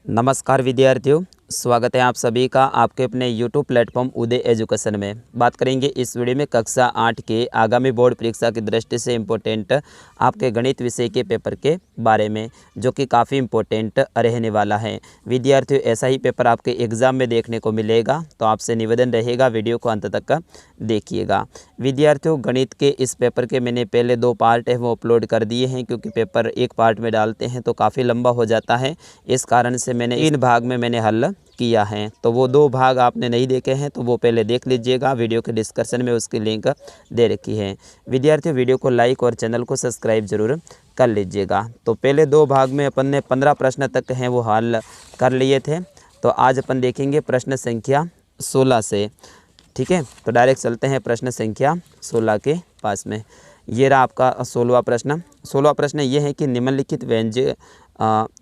नमस्कार विद्यार्थियों, स्वागत है आप सभी का आपके अपने YouTube प्लेटफॉर्म उदय एजुकेशन में। बात करेंगे इस वीडियो में कक्षा 8 के आगामी बोर्ड परीक्षा की दृष्टि से इम्पोर्टेंट आपके गणित विषय के पेपर के बारे में, जो कि काफ़ी इम्पोर्टेंट रहने वाला है। विद्यार्थियों, ऐसा ही पेपर आपके एग्ज़ाम में देखने को मिलेगा, तो आपसे निवेदन रहेगा वीडियो को अंत तक देखिएगा। विद्यार्थियों, गणित के इस पेपर के मैंने पहले 2 पार्ट है वो अपलोड कर दिए हैं, क्योंकि पेपर एक पार्ट में डालते हैं तो काफ़ी लंबा हो जाता है। इस कारण से मैंने 3 भाग में मैंने हल किया है। तो वो 2 भाग आपने नहीं देखे हैं तो वो पहले देख लीजिएगा, वीडियो के डिस्क्रिप्शन में उसकी लिंक दे रखी है। विद्यार्थियों, वीडियो को लाइक और चैनल को सब्सक्राइब जरूर कर लीजिएगा। तो पहले 2 भाग में अपन ने 15 प्रश्न तक हैं वो हल कर लिए थे। तो आज अपन देखेंगे प्रश्न संख्या 16 से। ठीक है, तो डायरेक्ट चलते हैं प्रश्न संख्या 16 के पास में। ये रहा आपका 16वां प्रश्न। 16वां प्रश्न ये है कि निम्नलिखित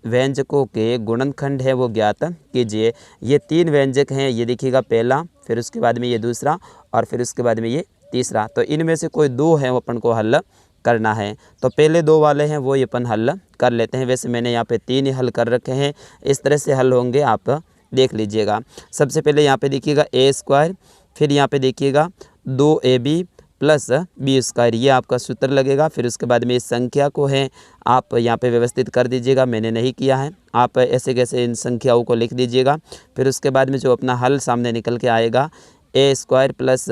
व्यंजकों के गुणनखंड है वो ज्ञात कीजिए। ये 3 व्यंजक हैं, ये देखिएगा, पहला, फिर उसके बाद में ये दूसरा और फिर उसके बाद में ये तीसरा। तो इनमें से कोई 2 है वो अपन को हल करना है। तो पहले 2 वाले हैं वो अपन हल कर लेते हैं। वैसे मैंने यहाँ पे 3 ही हल कर रखे हैं, इस तरह से हल होंगे, आप देख लीजिएगा। सबसे पहले यहाँ पे देखिएगा a², फिर यहाँ पे देखिएगा 2ab प्लस b², ये आपका सूत्र लगेगा। फिर उसके बाद में इस संख्या को है आप यहाँ पे व्यवस्थित कर दीजिएगा, मैंने नहीं किया है, आप ऐसे कैसे इन संख्याओं को लिख दीजिएगा। फिर उसके बाद में जो अपना हल सामने निकल के आएगा, a² plus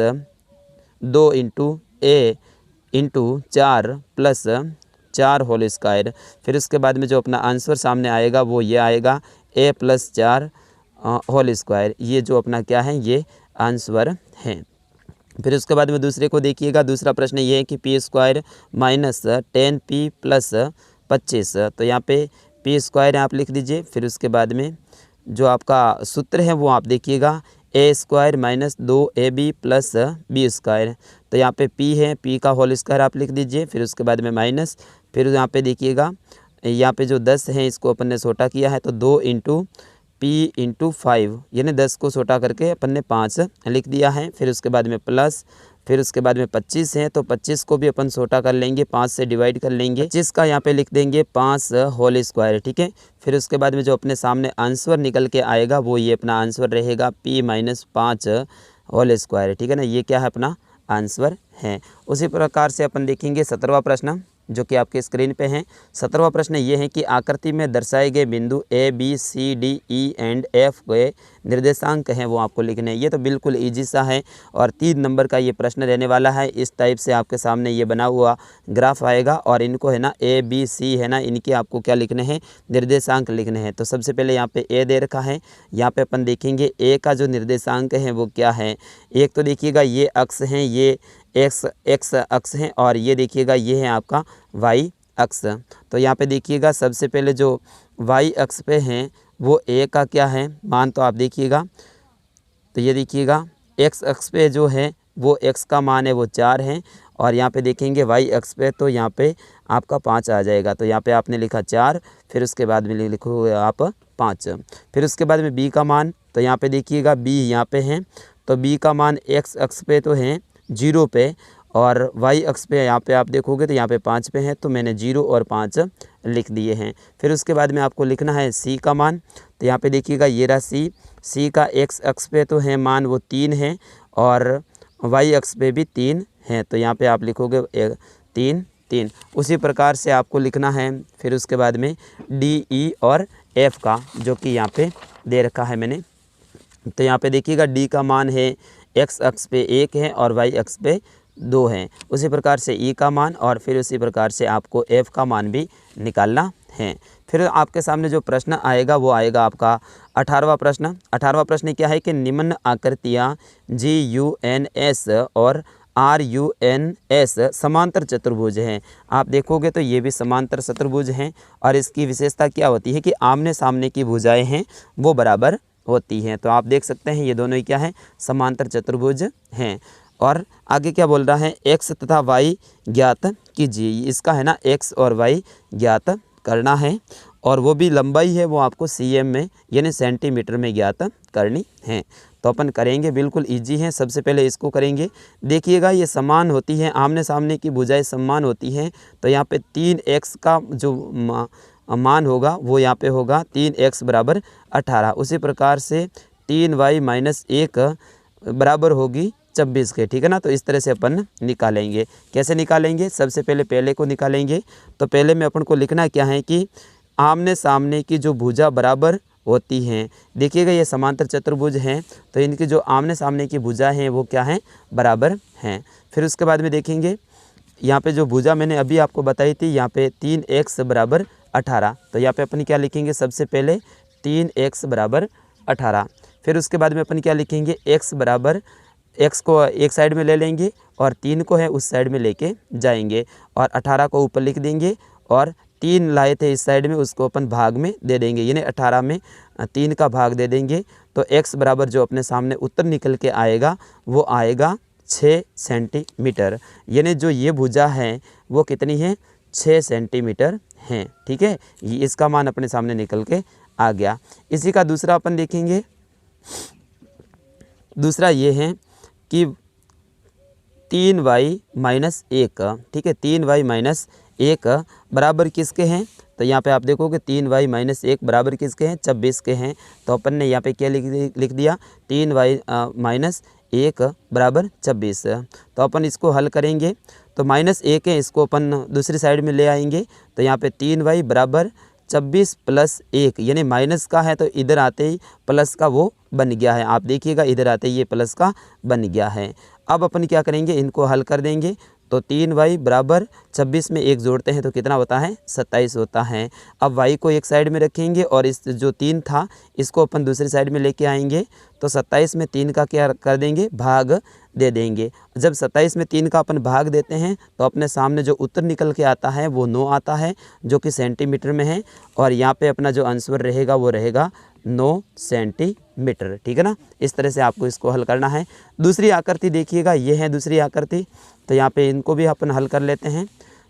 2 into a into 4 plus 4 whole square. फिर उसके बाद में जो अपना आंसर सामने आएगा वो ये आएगा a प्लस 4 होल स्क्वायर। ये जो अपना क्या है, ये आंसर है। फिर उसके बाद में दूसरे को देखिएगा। दूसरा प्रश्न ये है कि p² माइनस 10p प्लस 25। तो यहाँ पे p² आप लिख दीजिए। फिर उसके बाद में जो आपका सूत्र है वो आप देखिएगा, a² minus 2ab plus b²। तो यहाँ पे p है, p का होल स्क्वायर आप लिख दीजिए। फिर उसके बाद में माइनस, फिर यहाँ पे देखिएगा, यहाँ पे जो 10 है इसको अपन ने छोटा किया है, तो 2 इंटू p इंटू 5, यानी 10 को छोटा करके अपन ने 5 लिख दिया है। फिर उसके बाद में प्लस, फिर उसके बाद में 25 है, तो 25 को भी अपन छोटा कर लेंगे, 5 से डिवाइड कर लेंगे। 25 का यहाँ पे लिख देंगे 5 होल स्क्वायर। ठीक है, फिर उसके बाद में जो अपने सामने आंसर निकल के आएगा वो ये अपना आंसर रहेगा p माइनस 5 होल स्क्वायर। ठीक है ना, ये क्या है, अपना आंसर है। उसी प्रकार से अपन देखेंगे 17वां प्रश्न, जो कि आपके स्क्रीन पे है। 17वां प्रश्न ये है कि आकृति में दर्शाए गए बिंदु A B C D E and F के निर्देशांक हैं वो आपको लिखने हैं। ये तो बिल्कुल इजी सा है और 3 नंबर का ये प्रश्न रहने वाला है। इस टाइप से आपके सामने ये बना हुआ ग्राफ आएगा और इनको है ना ए बी सी है ना, इनके आपको क्या लिखने हैं, निर्देशांक लिखने हैं। तो सबसे पहले यहाँ पे ए दे रखा है, यहाँ पे अपन देखेंगे ए का जो निर्देशांक है वो क्या है। एक तो देखिएगा ये अक्ष हैं, ये एक्स अक्ष हैं, और ये देखिएगा ये है आपका वाई अक्ष। तो यहाँ पे देखिएगा सबसे पहले जो वाई अक्ष पे हैं वो ए का क्या है मान, तो आप देखिएगा, तो ये देखिएगा एक्स अक्ष पे जो है वो एक्स का मान है वो 4 है, और यहाँ पे देखेंगे वाई अक्ष पे तो यहाँ पे आपका 5 आ जाएगा। तो यहाँ पे आपने लिखा 4, फिर उसके बाद में लिखो आप 5। फिर उसके बाद में बी का मान, तो यहाँ पे देखिएगा बी यहाँ पे है, तो बी का मान एक्स अक्ष पे तो है 0 पे, और वाई अक्ष पे यहाँ पे आप देखोगे तो यहाँ पे 5 पे है, तो मैंने 0 और 5 लिख दिए हैं। फिर उसके बाद में आपको लिखना है सी का मान, तो यहाँ पे देखिएगा ये रहा सी का एक्स अक्ष पे तो है मान वो 3 है, और वाई अक्ष पे भी 3 है, तो यहाँ पे आप लिखोगे 3। उसी प्रकार से आपको लिखना है फिर उसके बाद में डी ई और एफ का, जो कि यहाँ पे दे रखा है मैंने। तो यहाँ पे देखिएगा डी का मान है एक्स अक्ष पे 1 है और वाई अक्ष पे 2 है। उसी प्रकार से ई का मान, और फिर उसी प्रकार से आपको एफ का मान भी निकालना है। फिर आपके सामने जो प्रश्न आएगा वो आएगा आपका 18वां प्रश्न। 18वां प्रश्न क्या है कि निम्न आकृतियाँ GUNS और RUNS समांतर चतुर्भुज हैं। आप देखोगे तो ये भी समांतर चतुर्भुज हैं, और इसकी विशेषता क्या होती है कि आमने सामने की भुजाएं हैं वो बराबर होती हैं। तो आप देख सकते हैं ये दोनों ही क्या है, समांतर चतुर्भुज हैं। और आगे क्या बोल रहा है, एक्स तथा वाई ज्ञात कीजिए। इसका है ना एक्स और वाई ज्ञात करना है, और वो भी लंबाई है वो आपको cm में यानी सेंटीमीटर में ज्ञात करनी है। तो अपन करेंगे, बिल्कुल इजी है। सबसे पहले इसको करेंगे। देखिएगा ये समान होती है, आमने सामने की भुजाएं समान होती हैं, तो यहाँ पे 3x का जो मान होगा वो यहाँ पे होगा 3x बराबर 18। उसी प्रकार से 3y माइनस 1 बराबर होगी 26 के, ठीक है ना। तो इस तरह से अपन निकालेंगे। कैसे निकालेंगे? सबसे पहले को निकालेंगे। तो पहले में अपन को लिखना क्या है कि आमने सामने की जो भुजा बराबर होती हैं, देखिएगा ये समांतर चतुर्भुज हैं, तो इनकी जो आमने सामने की भुजा हैं वो क्या हैं? बराबर हैं। फिर उसके बाद में देखेंगे यहाँ पे जो भुजा मैंने अभी आपको बताई थी, यहाँ पे 3x बराबर 18। तो यहाँ पे अपन क्या लिखेंगे? सबसे पहले 3x बराबर 18। फिर उसके बाद में अपन क्या लिखेंगे? x बराबर, x को एक साइड में ले लेंगे और 3 को है उस साइड में लेके जाएंगे और 18 को ऊपर लिख देंगे और 3 लाए थे इस साइड में, उसको अपन भाग में दे देंगे, यानी 18 में 3 का भाग दे देंगे। तो x बराबर जो अपने सामने उत्तर निकल के आएगा वो आएगा 6 सेंटीमीटर। यानी जो ये भुजा है वो कितनी है? 6 सेंटीमीटर हैं, ठीक है। ये इसका मान अपने सामने निकल के आ गया। इसी का दूसरा अपन देखेंगे। दूसरा ये है कि 3y माइनस 1, ठीक है। 3y माइनस 1 बराबर किसके हैं? तो यहाँ पे आप देखोगे 3y माइनस 1 बराबर किसके हैं? 26 के हैं। तो अपन ने यहाँ पे क्या लिख दिया? 3y माइनस 1 बराबर 26। तो अपन इसको हल करेंगे। तो माइनस 1 है, इसको अपन दूसरी साइड में ले आएंगे। तो यहाँ पे 3y बराबर 26 प्लस 1, यानी माइनस का है तो इधर आते ही प्लस का वो बन गया है। आप देखिएगा इधर आते ही ये प्लस का बन गया है। अब अपन क्या करेंगे? इनको हल कर देंगे। तो 3y बराबर 26 में 1 जोड़ते हैं तो कितना होता है? 27 होता है। अब y को एक साइड में रखेंगे और इस जो 3 था इसको अपन दूसरी साइड में लेके आएंगे। तो 27 में 3 का क्या कर देंगे? भाग दे देंगे। जब 27 में 3 का अपन भाग देते हैं तो अपने सामने जो उत्तर निकल के आता है वो 9 आता है, जो कि सेंटीमीटर में है। और यहाँ पे अपना जो आंसर रहेगा वो रहेगा 9 सेंटीमीटर, ठीक है ना। इस तरह से आपको इसको हल करना है। दूसरी आकृति देखिएगा, ये है दूसरी आकृति। तो यहाँ पे इनको भी अपन हल कर लेते हैं।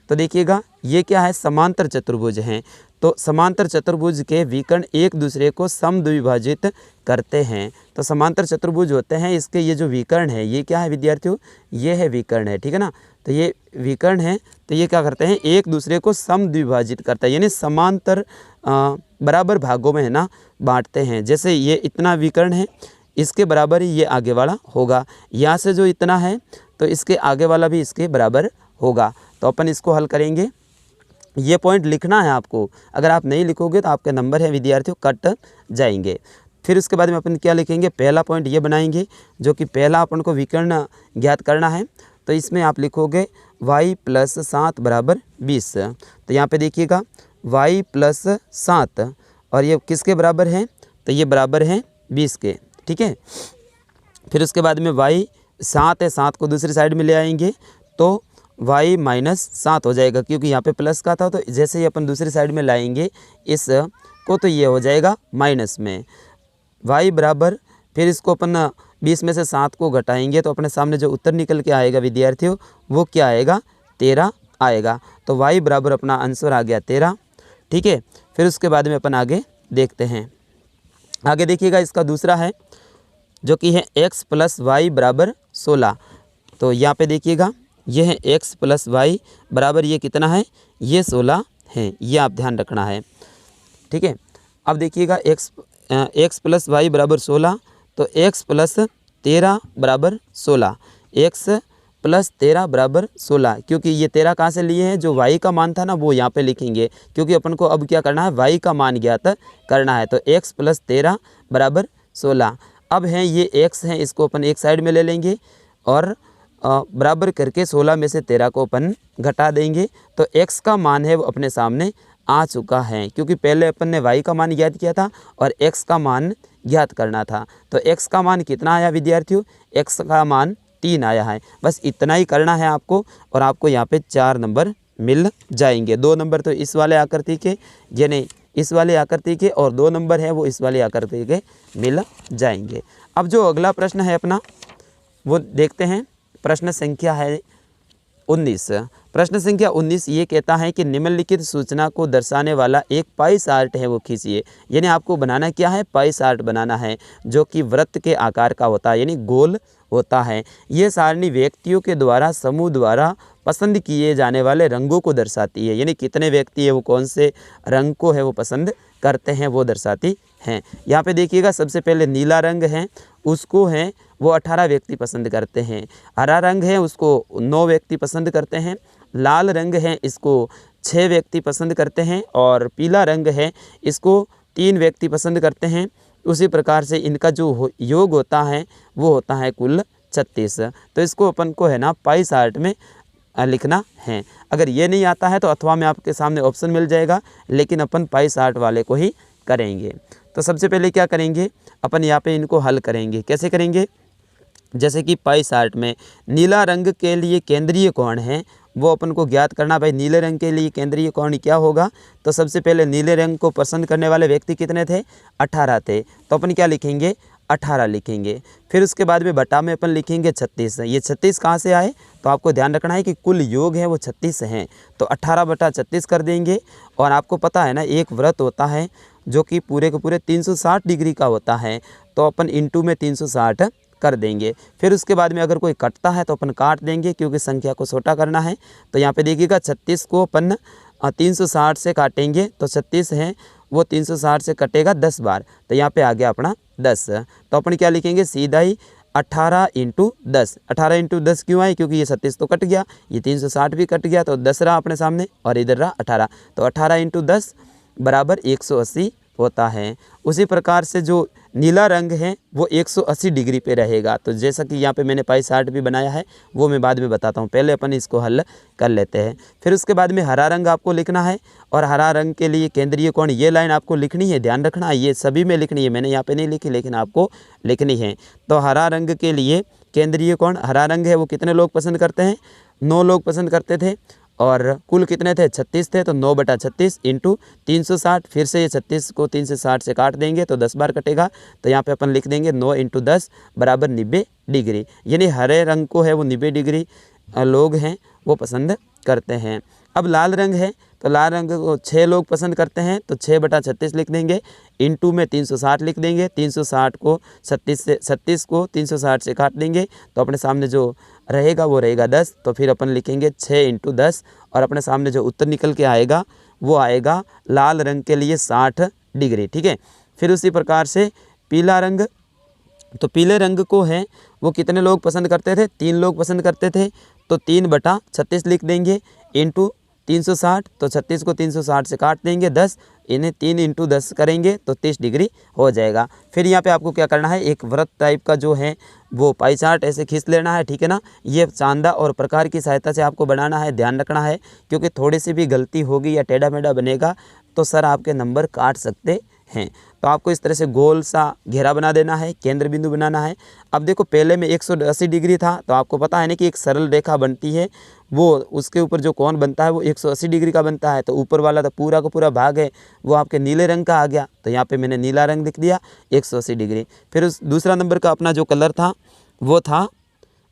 तो देखिएगा ये क्या है? समांतर चतुर्भुज हैं। तो समांतर चतुर्भुज के विकर्ण एक दूसरे को समद्विभाजित करते हैं। तो समांतर चतुर्भुज होते हैं, इसके ये जो विकर्ण है ये क्या है विद्यार्थियों? ये है विकर्ण है, ठीक है ना। तो ये विकर्ण है, तो ये क्या करते हैं? एक दूसरे को समद्विभाजित करता है, यानी समांतर बराबर भागों में है ना बांटते हैं। जैसे ये इतना विकर्ण है, इसके बराबर ही ये आगे वाला होगा। यहाँ से जो इतना है तो इसके आगे वाला भी इसके बराबर होगा। तो अपन इसको हल करेंगे। ये पॉइंट लिखना है आपको, अगर आप नहीं लिखोगे तो आपके नंबर है विद्यार्थियों कट जाएंगे। फिर उसके बाद में अपन क्या लिखेंगे? पहला पॉइंट ये बनाएंगे, जो कि पहला अपन को विकर्ण ज्ञात करना है। तो इसमें आप लिखोगे y प्लस 7 बराबर 20। तो यहाँ पे देखिएगा y प्लस 7 और ये किसके बराबर है? तो ये बराबर है 20 के, ठीक है। फिर उसके बाद में y 7 है, 7 को दूसरी साइड में ले आएंगे तो y माइनस 7 हो जाएगा, क्योंकि यहाँ पे प्लस का था। तो जैसे ही अपन दूसरी साइड में लाएंगे इस को तो ये हो जाएगा माइनस में। y बराबर, फिर इसको अपन 20 में से 7 को घटाएंगे तो अपने सामने जो उत्तर निकल के आएगा विद्यार्थियों वो क्या आएगा? 13 आएगा। तो y बराबर अपना आंसर आ गया 13, ठीक है। फिर उसके बाद में अपन आगे देखते हैं। आगे देखिएगा इसका दूसरा है जो कि है x प्लस वाई बराबर 16। तो यहाँ पे देखिएगा ये है x प्लस वाई बराबर ये कितना है? ये 16 है, ये आप ध्यान रखना है, ठीक है। अब देखिएगा x प्लस वाई बराबर 16, तो x प्लस 13 बराबर 16, x प्लस 13 बराबर 16, क्योंकि ये 13 कहाँ से लिए हैं? जो y का मान था ना वो यहाँ पे लिखेंगे, क्योंकि अपन को अब क्या करना है? y का मान ज्ञात करना है। तो x प्लस 13 बराबर 16। अब हैं ये x हैं, इसको अपन एक साइड में ले लेंगे और बराबर करके 16 में से 13 को अपन घटा देंगे। तो x का मान है वो अपने सामने आ चुका है, क्योंकि पहले अपन ने y का मान ज्ञात किया था और x का मान ज्ञात करना था। तो x का मान कितना आया विद्यार्थियों? x का मान 3 आया है। बस इतना ही करना है आपको और आपको यहाँ पे 4 नंबर मिल जाएंगे। 2 नंबर तो इस वाले आकृति के, यानी इस वाले आकृति के, और 2 नंबर है वो इस वाले आकृति के मिल जाएंगे। अब जो अगला प्रश्न है अपना वो देखते हैं। प्रश्न संख्या है 19। प्रश्न संख्या 19 ये कहता है कि निम्नलिखित सूचना को दर्शाने वाला एक पाई चार्ट है वो खींचिए। यानी आपको बनाना क्या है? पाई चार्ट बनाना है, जो कि वृत्त के आकार का होता है, यानी गोल होता है। ये सारणी व्यक्तियों के द्वारा समूह द्वारा पसंद किए जाने वाले रंगों को दर्शाती है, यानी कितने व्यक्ति है वो कौन से रंग को है वो पसंद करते हैं वो दर्शाती हैं। यहाँ पे देखिएगा सबसे पहले नीला रंग है उसको है वो 18 व्यक्ति पसंद करते हैं, हरा रंग है उसको 9 व्यक्ति पसंद करते हैं, लाल रंग है इसको 6 व्यक्ति पसंद करते हैं और पीला रंग है इसको 3 व्यक्ति पसंद करते हैं। उसी प्रकार से इनका जो योग होता है वो होता है कुल 36। तो इसको अपन को है ना पाई चार्ट में लिखना है। अगर ये नहीं आता है तो अथवा में आपके सामने ऑप्शन मिल जाएगा, लेकिन अपन पाई चार्ट वाले को ही करेंगे। तो सबसे पहले क्या करेंगे अपन यहाँ पे इनको हल करेंगे। कैसे करेंगे, जैसे कि पाई चार्ट में नीला रंग के लिए केंद्रीय कोण है वो अपन को ज्ञात करना। भाई नीले रंग के लिए केंद्रीय कोण क्या होगा, तो सबसे पहले नीले रंग को पसंद करने वाले व्यक्ति कितने थे, 18 थे। तो अपन क्या लिखेंगे, 18 लिखेंगे। फिर उसके बाद में बटा में अपन लिखेंगे 36। ये 36 कहाँ से आए, तो आपको ध्यान रखना है कि कुल योग है वो 36 हैं, तो 18 बटा 36 कर देंगे। और आपको पता है ना एक व्रत होता है जो कि पूरे के पूरे 360 डिग्री का होता है, तो अपन इंटू में 360 कर देंगे। फिर उसके बाद में अगर कोई कटता है तो अपन काट देंगे क्योंकि संख्या को छोटा करना है। तो यहाँ पे देखिएगा 36 को अपन 360 से काटेंगे तो 36 है वो 360 से कटेगा 10 बार, तो यहाँ पे आ गया अपना 10। तो अपन क्या लिखेंगे सीधा ही 18 इंटू 10। 18 इंटू 10 क्यों आए, क्योंकि ये 36 तो कट गया, ये 360 भी कट गया, तो 10 रहा अपने सामने और इधर रहा 18। तो 18 इंटू 10 बराबर 180 होता है। उसी प्रकार से जो नीला रंग है वो 180 डिग्री पे रहेगा। तो जैसा कि यहाँ पे मैंने पाई चार्ट भी बनाया है वो मैं बाद में बताता हूँ, पहले अपन इसको हल कर लेते हैं। फिर उसके बाद में हरा रंग आपको लिखना है और हरा रंग के लिए केंद्रीय कोण ये लाइन आपको लिखनी है, ध्यान रखना है ये सभी में लिखनी है, मैंने यहाँ पे नहीं लिखी लेकिन आपको लिखनी है। तो हरा रंग के लिए केंद्रीय कोण हरा रंग है वो कितने लोग पसंद करते हैं, 9 लोग पसंद करते थे और कुल कितने थे, 36 थे। तो 9 बटा 36 इंटू 360, फिर से ये 36 को 3 से 60 से काट देंगे तो 10 बार कटेगा। तो यहाँ पे अपन लिख देंगे 9 इंटू 10 बराबर 90 डिग्री, यानी हरे रंग को है वो 90 डिग्री लोग हैं वो पसंद करते हैं। अब लाल रंग है तो लाल रंग को 6 लोग पसंद करते हैं, तो 6 बटा 36 लिख देंगे, इंटू में 360 लिख देंगे। 360 को 36 को 360 से काट देंगे तो अपने सामने जो रहेगा वो रहेगा 10। तो फिर अपन लिखेंगे 6 इंटू 10 और अपने सामने जो उत्तर निकल के आएगा वो आएगा लाल रंग के लिए 60 डिग्री, ठीक है। फिर उसी प्रकार से पीला रंग, तो पीले रंग को है वो कितने लोग पसंद करते थे, 3 लोग पसंद करते थे, तो 3 बटा 36 लिख देंगे इंटू 360। तो 36 को 360 से काट देंगे 10, इन्हें 3 इंटू 10 करेंगे तो 30 डिग्री हो जाएगा। फिर यहाँ पे आपको क्या करना है, एक वृत्त टाइप का जो है वो पाई चार्ट ऐसे खींच लेना है, ठीक है ना। ये चांदा और प्रकार की सहायता से आपको बनाना है, ध्यान रखना है क्योंकि थोड़ी सी भी गलती होगी या टेढ़ा मेढ़ा बनेगा तो सर आपके नंबर काट सकते हैं। तो आपको इस तरह से गोल सा घेरा बना देना है, केंद्र बिंदु बनाना है। अब देखो पहले में 180 डिग्री था तो आपको पता है ना कि एक सरल रेखा बनती है वो उसके ऊपर जो कोण बनता है वो 180 डिग्री का बनता है। तो ऊपर वाला तो पूरा का पूरा भाग है वो आपके नीले रंग का आ गया, तो यहाँ पे मैंने नीला रंग लिख दिया 180 डिग्री। फिर उस दूसरा नंबर का अपना जो कलर था वो था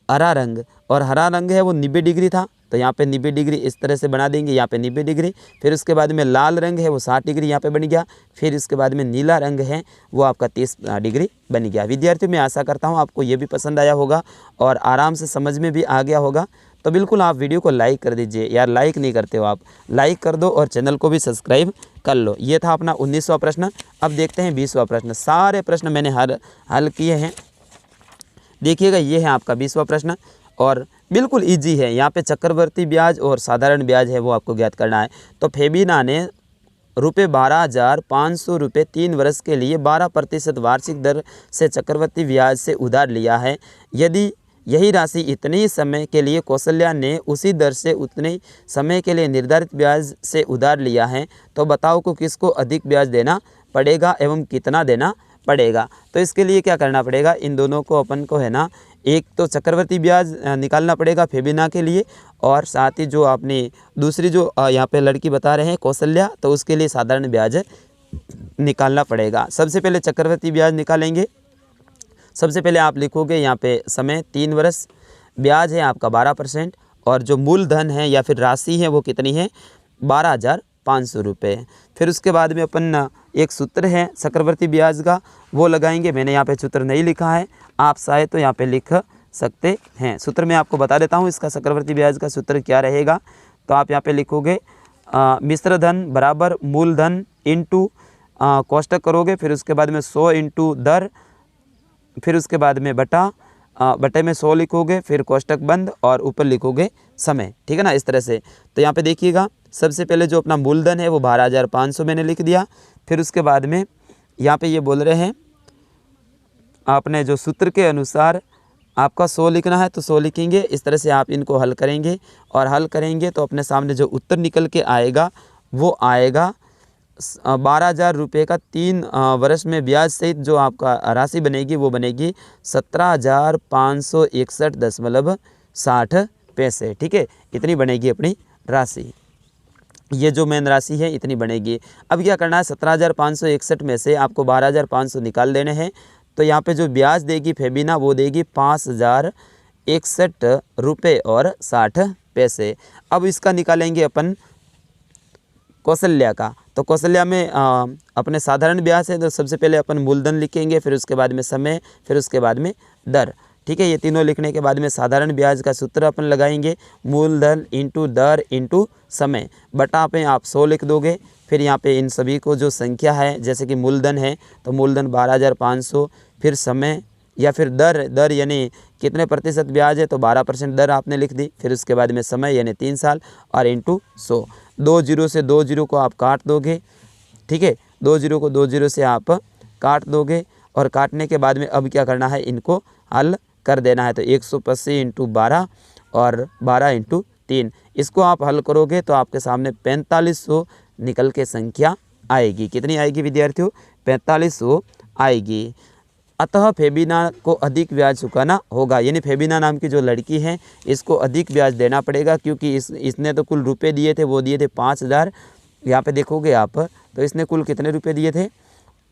हरा रंग, और हरा रंग है वो 90 डिग्री था, तो यहाँ पे 90 डिग्री इस तरह से बना देंगे, यहाँ पे 90 डिग्री। फिर उसके बाद में लाल रंग है वो 60 डिग्री यहाँ पे बन गया। फिर इसके बाद में नीला रंग है वो आपका 30 डिग्री बन गया। विद्यार्थियों मैं आशा करता हूँ आपको ये भी पसंद आया होगा और आराम से समझ में भी आ गया होगा। तो बिल्कुल आप वीडियो को लाइक कर दीजिए, यार लाइक नहीं करते हो आप, लाइक कर दो और चैनल को भी सब्सक्राइब कर लो। ये था अपना 19वां प्रश्न। अब देखते हैं 20वां प्रश्न। सारे प्रश्न मैंने हल किए हैं, देखिएगा ये है आपका 20वां प्रश्न और बिल्कुल इजी है। यहाँ पे चक्रवर्ती ब्याज और साधारण ब्याज है वो आपको ज्ञात करना है। तो फेबिना ने रुपये 12,500 रुपये 3 वर्ष के लिए 12% वार्षिक दर से चक्रवर्ती ब्याज से उधार लिया है। यदि यही राशि इतने ही समय के लिए कौशल्या ने उसी दर से उतने ही समय के लिए निर्धारित ब्याज से उधार लिया है, तो बताओ को किसको अधिक ब्याज देना पड़ेगा एवं कितना देना पड़ेगा। तो इसके लिए क्या करना पड़ेगा, इन दोनों को अपन को है ना, एक तो चक्रवर्ती ब्याज निकालना पड़ेगा फेबिना के लिए और साथ ही जो आपने दूसरी जो यहाँ पे लड़की बता रहे हैं कौशल्या, तो उसके लिए साधारण ब्याज निकालना पड़ेगा। सबसे पहले चक्रवर्ती ब्याज निकालेंगे। सबसे पहले आप लिखोगे यहाँ पे समय 3 वर्ष, ब्याज है आपका 12% और जो मूलधन है या फिर राशि है वो कितनी है 12,500 रुपये। फिर उसके बाद में अपन एक सूत्र है चक्रवर्ती ब्याज का वो लगाएंगे। मैंने यहाँ पे सूत्र नहीं लिखा है, आप चाहे तो यहाँ पे लिख सकते हैं। सूत्र मैं आपको बता देता हूँ, इसका चक्रवर्ती ब्याज का सूत्र क्या रहेगा। तो आप यहाँ पे लिखोगे मिश्र धन बराबर मूलधन इंटू कोष्टक करोगे, फिर उसके बाद में 100 इंटू दर, फिर उसके बाद में बटे में 100 लिखोगे, फिर कोष्टक बंद और ऊपर लिखोगे समय। ठीक है ना, इस तरह से। तो यहाँ पे देखिएगा, सबसे पहले जो अपना मूलधन है वो 12,500 मैंने लिख दिया। फिर उसके बाद में यहाँ पे ये बोल रहे हैं आपने जो सूत्र के अनुसार आपका 100 लिखना है तो 100 लिखेंगे। इस तरह से आप इनको हल करेंगे और हल करेंगे तो अपने सामने जो उत्तर निकल के आएगा वो आएगा 12,000 रुपये का 3 वर्ष में ब्याज सहित जो आपका राशि बनेगी वो बनेगी 17,561.60 ठीक है, इतनी बनेगी अपनी राशि। ये जो मेन राशि है इतनी बनेगी। अब क्या करना है, 17,561 में से आपको 12,500 निकाल देने हैं। तो यहाँ पे जो ब्याज देगी फेबिना वो देगी 5,061 रुपये और 60 पैसे। अब इसका निकालेंगे अपन कौशल्या का। तो कौशल्या में अपने साधारण ब्याज है तो सबसे पहले अपन मूलधन लिखेंगे, फिर उसके बाद में समय, फिर उसके बाद में दर। ठीक है, ये तीनों लिखने के बाद में साधारण ब्याज का सूत्र अपन लगाएंगे, मूलधन इंटू दर इंटू समय। बटा पे आप 100 लिख दोगे। फिर यहाँ पे इन सभी को जो संख्या है, जैसे कि मूलधन है तो मूलधन 12,500, फिर समय या फिर दर यानी कितने प्रतिशत ब्याज है तो 12% दर आपने लिख दी। फिर उसके बाद में समय यानी 3 साल और इंटू 100। 2 जीरो से 2 जीरो को आप काट दोगे। ठीक है, 2 जीरो को 2 जीरो से आप काट दोगे और काटने के बाद में अब क्या करना है, इनको हल कर देना है। तो 180 इंटू 12 और 12 इंटू 3, इसको आप हल करोगे तो आपके सामने 4500 निकल के संख्या आएगी। कितनी आएगी विद्यार्थियों, 4500 आएगी। अतः फेबिना को अधिक ब्याज चुकाना होगा, यानी फेबिना नाम की जो लड़की है इसको अधिक ब्याज देना पड़ेगा, क्योंकि इसने तो कुल रुपए दिए थे, वो दिए थे 5,000। यहाँ पे देखोगे आप तो इसने कुल कितने रुपए दिए थे,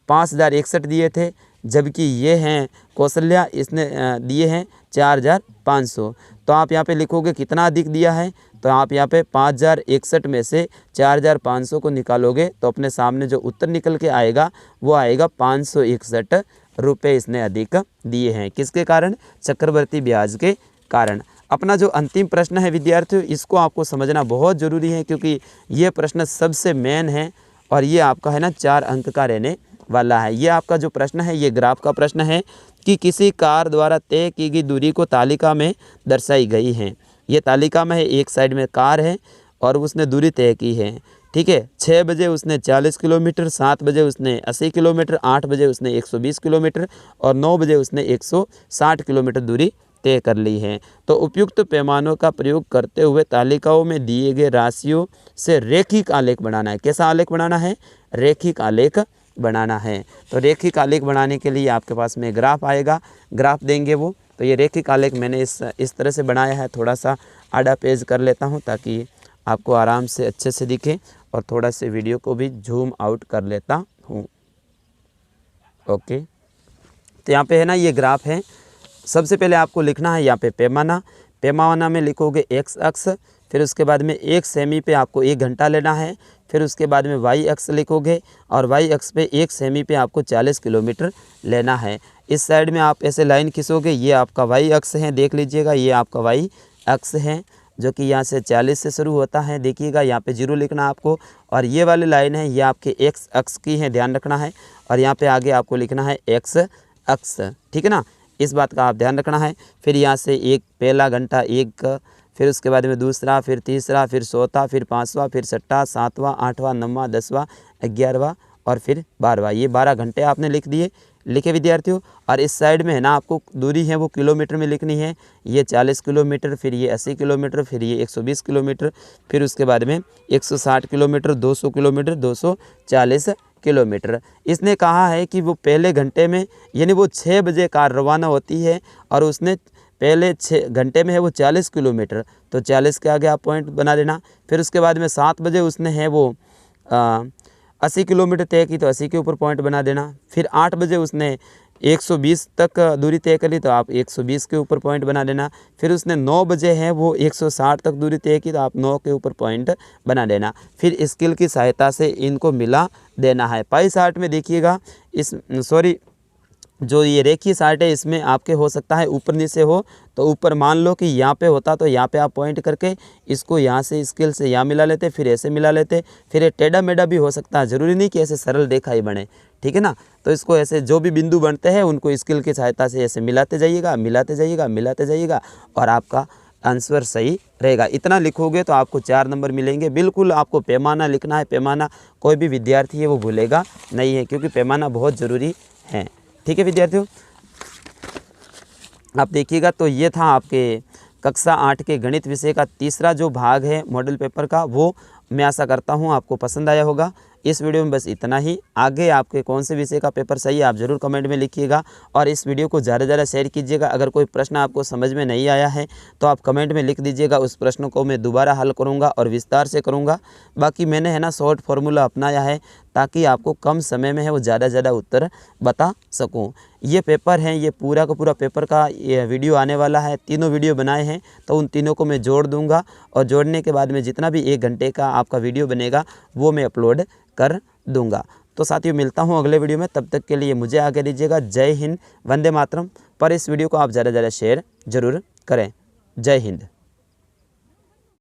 5,061 दिए थे, जबकि ये हैं कौशल्या, इसने दिए हैं 4,500। तो आप यहाँ पे लिखोगे कितना अधिक दिया है, तो आप यहाँ पे 5,061 में से 4,500 को निकालोगे तो अपने सामने जो उत्तर निकल के आएगा वो आएगा 561 रुपये इसने अधिक दिए हैं। किसके कारण, चक्रवर्ती ब्याज के कारण। अपना जो अंतिम प्रश्न है विद्यार्थियों, इसको आपको समझना बहुत ज़रूरी है, क्योंकि ये प्रश्न सबसे मेन है और ये आपका है ना 4 अंक का रहने वाला है। ये आपका जो प्रश्न है ये ग्राफ का प्रश्न है कि किसी कार द्वारा तय की गई दूरी को तालिका में दर्शाई गई है। ये तालिका में है, एक साइड में कार है और उसने दूरी तय की है। ठीक है, 6 बजे उसने 40 किलोमीटर, 7 बजे उसने 80 किलोमीटर, 8 बजे उसने 120 किलोमीटर और 9 बजे उसने 160 किलोमीटर दूरी तय कर ली है। तो उपयुक्त पैमानों का प्रयोग करते हुए तालिकाओं में दिए गए राशियों से रेखिक आलेख बनाना है। कैसा आलेख बनाना है, रेखिक आलेख बनाना है। तो रेखिक आलेख बनाने के लिए आपके पास में ग्राफ आएगा, ग्राफ देंगे वो। तो ये रेखिक आलेख मैंने इस तरह से बनाया है। थोड़ा सा आड़ा पेज कर लेता हूँ ताकि आपको आराम से अच्छे से दिखे, और थोड़ा से वीडियो को भी जूम आउट कर लेता हूँ। ओके, तो यहाँ पे है ना ये ग्राफ है। सबसे पहले आपको लिखना है यहाँ पे पैमाना। पैमाना में लिखोगे x अक्ष, फिर उसके बाद में 1 सेमी पे आपको 1 घंटा लेना है। फिर उसके बाद में y अक्ष लिखोगे और y अक्ष पे 1 सेमी पे आपको 40 किलोमीटर लेना है। इस साइड में आप ऐसे लाइन खींचोगे, ये आपका y अक्ष है, देख लीजिएगा ये आपका y अक्ष है, जो कि यहाँ से 40 से शुरू होता है। देखिएगा यहाँ पे 0 लिखना आपको, और ये वाली लाइन है ये आपके x अक्ष की है, ध्यान रखना है। और यहाँ पे आगे आपको लिखना है x अक्ष, ठीक है ना, इस बात का आप ध्यान रखना है। फिर यहाँ से एक पहला घंटा 1, फिर उसके बाद में दूसरा, फिर तीसरा, फिर चौथा, फिर 5वां, फिर 6वां, 7वां, 8वां, 9वां, 10वां, 11वां और फिर 12वां। ये 12 घंटे आपने लिखे विद्यार्थियों। और इस साइड में है ना आपको दूरी है वो किलोमीटर में लिखनी है। ये 40 किलोमीटर, फिर ये 80 किलोमीटर, फिर ये 120 किलोमीटर, फिर उसके बाद में 160 किलोमीटर, 200 किलोमीटर, 240 किलोमीटर। इसने कहा है कि वो पहले घंटे में, यानी वो 6 बजे कार रवाना होती है और उसने पहले 6 घंटे में है वो 40 किलोमीटर, तो 40 के आगे आप पॉइंट बना देना। फिर उसके बाद में 7 बजे उसने है वो 80 किलोमीटर तय की, तो 80 के ऊपर पॉइंट बना देना। फिर 8 बजे उसने 120 तक दूरी तय करी, तो आप 120 के ऊपर पॉइंट बना देना। फिर उसने 9 बजे है वो 160 तक दूरी तय की, तो आप 9 के ऊपर पॉइंट बना देना। फिर स्केल की सहायता से इनको मिला देना है। पाई चार्ट में देखिएगा, जो ये रेखीय चार्ट है इसमें आपके हो सकता है ऊपर नीचे हो, तो ऊपर मान लो कि यहाँ पे होता तो यहाँ पे आप पॉइंट करके इसको यहाँ से स्केल से यहाँ मिला लेते, फिर ऐसे मिला लेते, फिर ये टेढ़ा मेढ़ा भी हो सकता है, ज़रूरी नहीं कि ऐसे सरल रेखा ही बने, ठीक है ना। तो इसको ऐसे जो भी बिंदु बनते हैं उनको स्केल की सहायता से ऐसे मिलाते जाइएगा, मिलाते जाइएगा, मिलाते जाइएगा, और आपका आंसर सही रहेगा। इतना लिखोगे तो आपको 4 नंबर मिलेंगे। बिल्कुल आपको पैमाना लिखना है, पैमाना कोई भी विद्यार्थी है वो भूलेगा नहीं है, क्योंकि पैमाना बहुत ज़रूरी है, ठीक है विद्यार्थियों। आप देखिएगा तो ये था आपके कक्षा 8 के गणित विषय का तीसरा जो भाग है मॉडल पेपर का, वो मैं आशा करता हूँ आपको पसंद आया होगा। इस वीडियो में बस इतना ही। आगे आपके कौन से विषय का पेपर सही है आप ज़रूर कमेंट में लिखिएगा, और इस वीडियो को ज़्यादा से ज़्यादा शेयर कीजिएगा। अगर कोई प्रश्न आपको समझ में नहीं आया है तो आप कमेंट में लिख दीजिएगा, उस प्रश्न को मैं दोबारा हल करूँगा और विस्तार से करूँगा। बाकी मैंने है ना शॉर्ट फार्मूला अपनाया है ताकि आपको कम समय में है वो ज़्यादा से ज़्यादा उत्तर बता सकूँ। ये पेपर है, ये पूरा का पूरा पेपर का ये वीडियो आने वाला है, तीनों वीडियो बनाए हैं, तो उन तीनों को मैं जोड़ दूंगा, और जोड़ने के बाद में जितना भी 1 घंटे का आपका वीडियो बनेगा वो मैं अपलोड कर दूंगा। तो साथियों मिलता हूँ अगले वीडियो में, तब तक के लिए मुझे आगे दीजिएगा। जय हिंद, वंदे मातरम। पर इस वीडियो को आप ज़्यादा से ज़्यादा शेयर ज़रूर करें। जय हिंद।